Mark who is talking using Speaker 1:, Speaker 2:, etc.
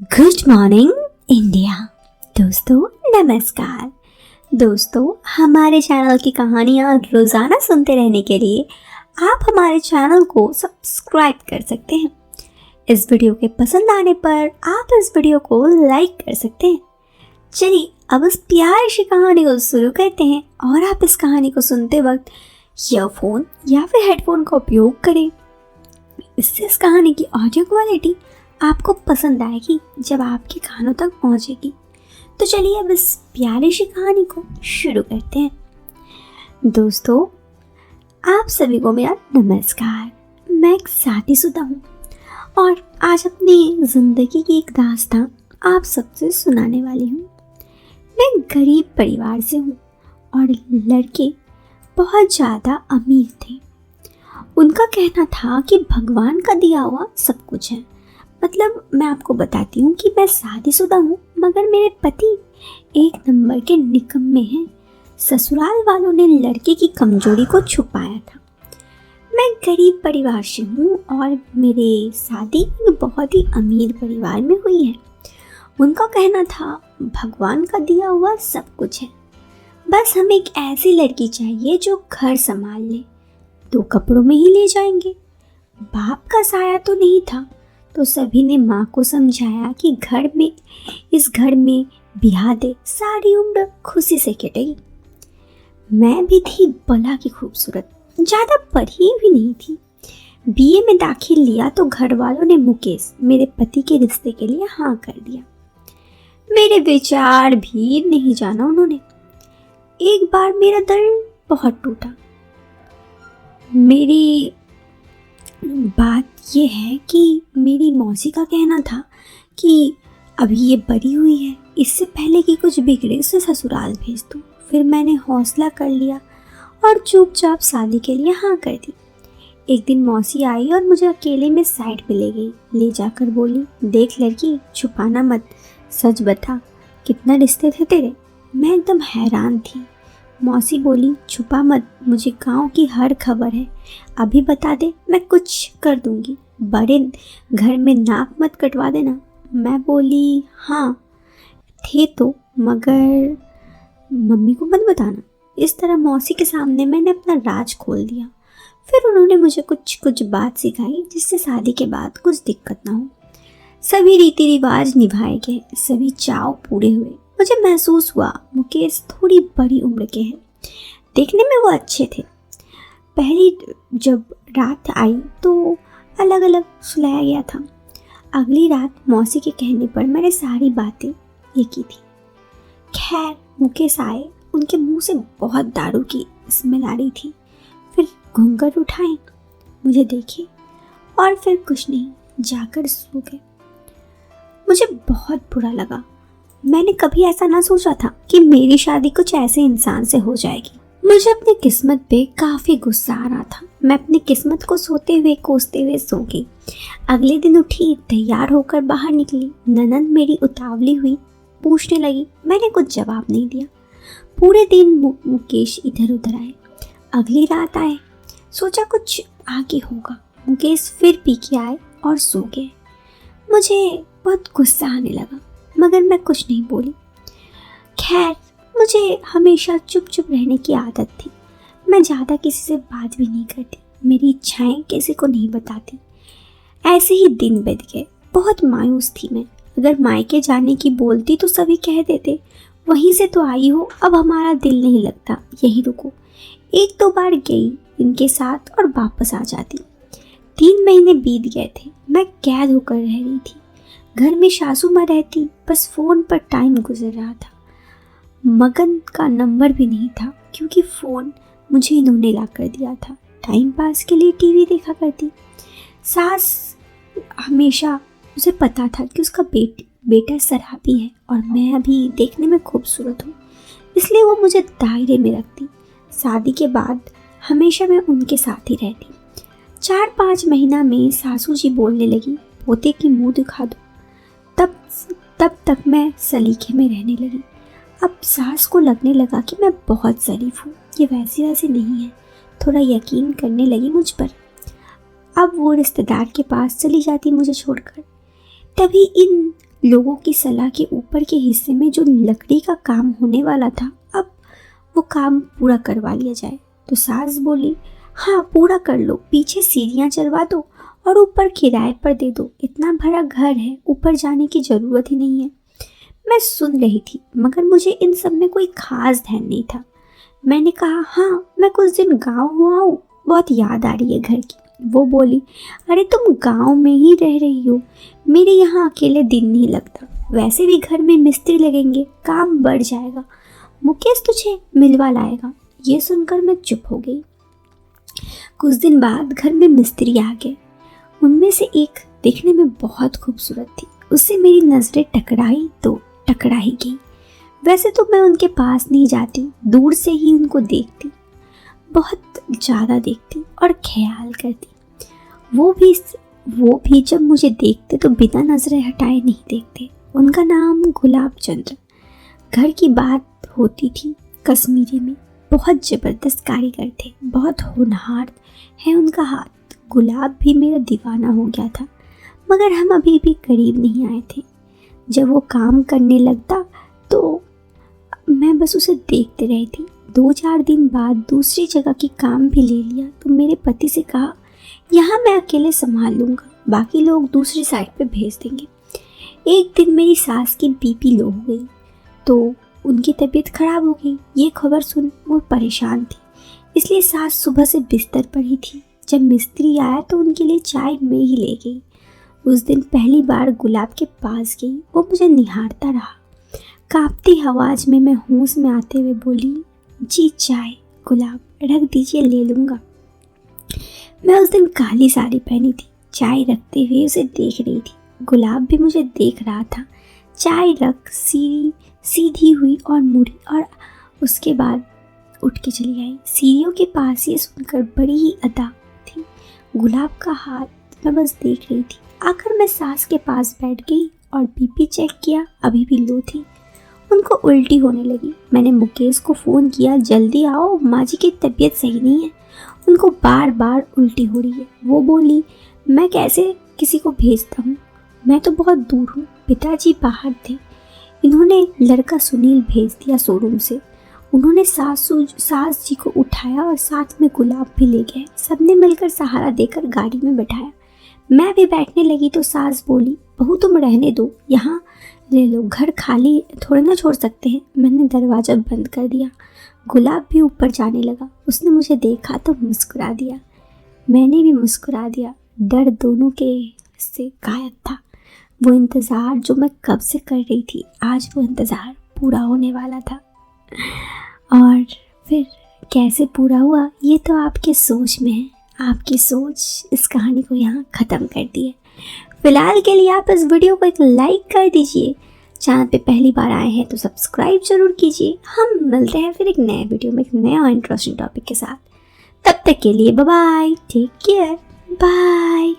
Speaker 1: Good morning India. दोस्तों नमस्कार। दोस्तों, हमारे चैनल की कहानियाँ रोज़ाना सुनते रहने के लिए आप हमारे चैनल को सब्सक्राइब कर सकते हैं। इस वीडियो के पसंद आने पर आप इस वीडियो को लाइक कर सकते हैं। चलिए अब इस प्यारी सी कहानी को शुरू करते हैं और आप इस कहानी को सुनते वक्त ईयरफोन या फिर हेडफोन का उपयोग करें। इससे इस कहानी की ऑडियो क्वालिटी आपको पसंद आएगी जब आपके कानों तक पहुंचेगी। तो चलिए अब इस प्यारी सी कहानी को शुरू करते हैं। दोस्तों, आप सभी को मेरा नमस्कार। मैं एक शादीशुदा हूँ और आज अपनी ज़िंदगी की एक दास्तान आप सबसे सुनाने वाली हूँ। मैं एक गरीब परिवार से हूँ और लड़के बहुत ज़्यादा अमीर थे। उनका कहना था कि भगवान का दिया हुआ सब कुछ है। मतलब मैं आपको बताती हूँ कि मैं शादीशुदा हूँ मगर मेरे पति एक नंबर के निकम्मे हैं। ससुराल वालों ने लड़के की कमजोरी को छुपाया था। मैं गरीब परिवार से हूँ और मेरे शादी एक बहुत ही अमीर परिवार में हुई है। उनका कहना था भगवान का दिया हुआ सब कुछ है, बस हमें एक ऐसी लड़की चाहिए जो घर संभाल ले। 2 कपड़ों में ही ले जाएंगे। बाप का साया तो नहीं था तो सभी ने माँ को समझाया कि इस घर में ब्याह दे, सारी उम्र खुशी से कटेगी। मैं भी थी भला की खूबसूरत, ज़्यादा पढ़ी भी नहीं थी। बीए में दाखिल लिया तो घर वालों ने मुकेश, मेरे पति के रिश्ते के लिए हाँ कर दिया। मेरे विचार भी नहीं जाना उन्होंने। एक बार मेरा दिल बहुत टूटा। मेरी बात ये है कि मेरी मौसी का कहना था कि अभी ये बड़ी हुई है, इससे पहले कि कुछ बिगड़े उसे ससुराल भेज दूँ। फिर मैंने हौसला कर लिया और चुपचाप शादी के लिए हाँ कर दी। एक दिन मौसी आई और मुझे अकेले में साइड पे ले गई। ले जाकर बोली, देख लड़की, छुपाना मत, सच बता, कितना रिश्ते थे तेरे। मैं एकदम हैरान थी। मौसी बोली, छुपा मत, मुझे गांव की हर खबर है, अभी बता दे, मैं कुछ कर दूंगी। बड़े घर में नाक मत कटवा देना। मैं बोली, हाँ थे तो, मगर मम्मी को मत बताना। इस तरह मौसी के सामने मैंने अपना राज खोल दिया। फिर उन्होंने मुझे कुछ बात सिखाई जिससे शादी के बाद कुछ दिक्कत ना हो। सभी रीति रिवाज निभाए गए, सभी चाव पूरे हुए। मुझे महसूस हुआ मुकेश थोड़ी बड़ी उम्र के हैं, देखने में वो अच्छे थे। पहली जब रात आई तो अलग अलग सुलाया गया था। अगली रात मौसी के कहने पर मैंने सारी बातें ये की थी। खैर मुकेश आए, उनके मुंह से बहुत दारू की स्मेल आ रही थी। फिर घूंघट उठाए, मुझे देखे और फिर कुछ नहीं, जाकर सो गए। मुझे बहुत बुरा लगा। मैंने कभी ऐसा ना सोचा था कि मेरी शादी कुछ ऐसे इंसान से हो जाएगी। मुझे अपनी किस्मत पे काफ़ी गुस्सा आ रहा था। मैं अपनी किस्मत को सोते हुए कोसते हुए सो गई। अगले दिन उठी, तैयार होकर बाहर निकली। ननद मेरी उतावली हुई, पूछने लगी। मैंने कुछ जवाब नहीं दिया। पूरे दिन मुकेश इधर उधर आए। अगली रात आए, सोचा कुछ आगे होगा। मुकेश फिर पी के आए और सो गए। मुझे बहुत गुस्सा आने लगा मगर मैं कुछ नहीं बोली। खैर मुझे हमेशा चुप चुप रहने की आदत थी। मैं ज़्यादा किसी से बात भी नहीं करती, मेरी इच्छाएं किसी को नहीं बताती। ऐसे ही दिन बीत गए। बहुत मायूस थी मैं। अगर मायके जाने की बोलती तो सभी कह देते, वहीं से तो आई हो, अब हमारा दिल नहीं लगता, यहीं रुको। 1-2 बार गई इनके साथ और वापस आ जाती। 3 महीने बीत गए थे। मैं कैद होकर रह रही थी। घर में सासू माँ रहती, बस फ़ोन पर टाइम गुजर रहा था। मगन का नंबर भी नहीं था क्योंकि फ़ोन मुझे इन्होंने ला कर दिया था। टाइम पास के लिए टीवी देखा करती। सास हमेशा, उसे पता था कि उसका बेटा शराबी है और मैं अभी देखने में खूबसूरत हूँ, इसलिए वो मुझे दायरे में रखती। शादी के बाद हमेशा मैं उनके साथ ही रहती। 4-5 महीना में सासू जी बोलने लगी, पोते की मुँह दिखा दो। तब तक मैं सलीके में रहने लगी। अब सास को लगने लगा कि मैं बहुत ज़रीफ हूँ, ये वैसे नहीं है। थोड़ा यकीन करने लगी मुझ पर। अब वो रिश्तेदार के पास चली जाती मुझे छोड़कर। तभी इन लोगों की सलाह के ऊपर के हिस्से में जो लकड़ी का काम होने वाला था, अब वो काम पूरा करवा लिया जाए। तो सास बोली, हाँ पूरा कर लो, पीछे सीढ़ियाँ चढ़वा दो और ऊपर किराए पर दे दो, इतना बड़ा घर है, ऊपर जाने की ज़रूरत ही नहीं है। मैं सुन रही थी मगर मुझे इन सब में कोई खास ध्यान नहीं था। मैंने कहा, हाँ मैं कुछ दिन गाँव हुआ हूँ, बहुत याद आ रही है घर की। वो बोली, अरे तुम गांव में ही रह रही हो, मेरे यहाँ अकेले दिन नहीं लगता, वैसे भी घर में मिस्त्री लगेंगे, काम बढ़ जाएगा, मुकेश तुझे मिलवा लाएगा। ये सुनकर मैं चुप हो गई। कुछ दिन बाद घर में मिस्त्री आ गए। उनमें से एक देखने में बहुत खूबसूरत थी, उससे मेरी नज़रें टकराई तो टकरा ही गई। वैसे तो मैं उनके पास नहीं जाती, दूर से ही उनको देखती, बहुत ज़्यादा देखती और ख्याल करती। वो भी जब मुझे देखते तो बिना नजरें हटाए नहीं देखते। उनका नाम गुलाब चंद्र। घर की बात होती थी कश्मीरी में, बहुत ज़बरदस्त कारीगर थे, बहुत होनहार है उनका हाथ। गुलाब भी मेरा दीवाना हो गया था, मगर हम अभी भी करीब नहीं आए थे। जब वो काम करने लगता तो मैं बस उसे देखते रही थी। 2-4 दिन बाद दूसरी जगह की काम भी ले लिया तो मेरे पति से कहा, यहाँ मैं अकेले संभाल लूँगा, बाकी लोग दूसरी साइड पे भेज देंगे। एक दिन मेरी सास की बीपी लो हो गई तो उनकी तबीयत खराब हो गई। ये खबर सुन वो परेशान थी, इसलिए सास सुबह से बिस्तर पर ही थी। जब मिस्त्री आया तो उनके लिए चाय मैं ही ले गई। उस दिन पहली बार गुलाब के पास गई, वो मुझे निहारता रहा। कांपती आवाज़ में मैं होश में आते हुए बोली, जी चाय। गुलाब, रख दीजिए, ले लूँगा। मैं उस दिन काली साड़ी पहनी थी, चाय रखते हुए उसे देख रही थी। गुलाब भी मुझे देख रहा था। चाय रख सीधी हुई और मुड़ी और उसके बाद उठ के चली आई। सीढ़ियों के पास ये सुनकर बड़ी ही अदा थी। गुलाब का हाथ मैं बस देख रही थी। आकर मैं सास के पास बैठ गई और बीपी चेक किया, अभी भी लो थी। उनको उल्टी होने लगी। मैंने मुकेश को फ़ोन किया, जल्दी आओ, माँ जी की तबीयत सही नहीं है, उनको बार बार उल्टी हो रही है। वो बोली, मैं कैसे किसी को भेजता हूँ, मैं तो बहुत दूर हूँ, पिताजी बाहर थे, इन्होंने लड़का सुनील भेज दिया शोरूम से। उन्होंने सास जी को उठाया और साथ में गुलाब भी ले गए। सबने मिलकर सहारा देकर गाड़ी में बैठाया। मैं भी बैठने लगी तो सास बोली, बहू तुम रहने दो, यहाँ ले लो, घर खाली थोड़े ना छोड़ सकते हैं। मैंने दरवाज़ा बंद कर दिया। गुलाब भी ऊपर जाने लगा। उसने मुझे देखा तो मुस्कुरा दिया, मैंने भी मुस्कुरा दिया। डर दोनों के से गायब था। वो इंतज़ार जो मैं कब से कर रही थी, आज वो इंतज़ार पूरा होने वाला था। और फिर कैसे पूरा हुआ ये तो आपके सोच में है। आपकी सोच इस कहानी को यहाँ ख़त्म करती है। फिलहाल के लिए आप इस वीडियो को एक लाइक कर दीजिए। चैनल पे पहली बार आए हैं तो सब्सक्राइब जरूर कीजिए। हम मिलते हैं फिर एक नए वीडियो में एक नए और इंटरेस्टिंग टॉपिक के साथ। तब तक के लिए bye bye, take care, bye.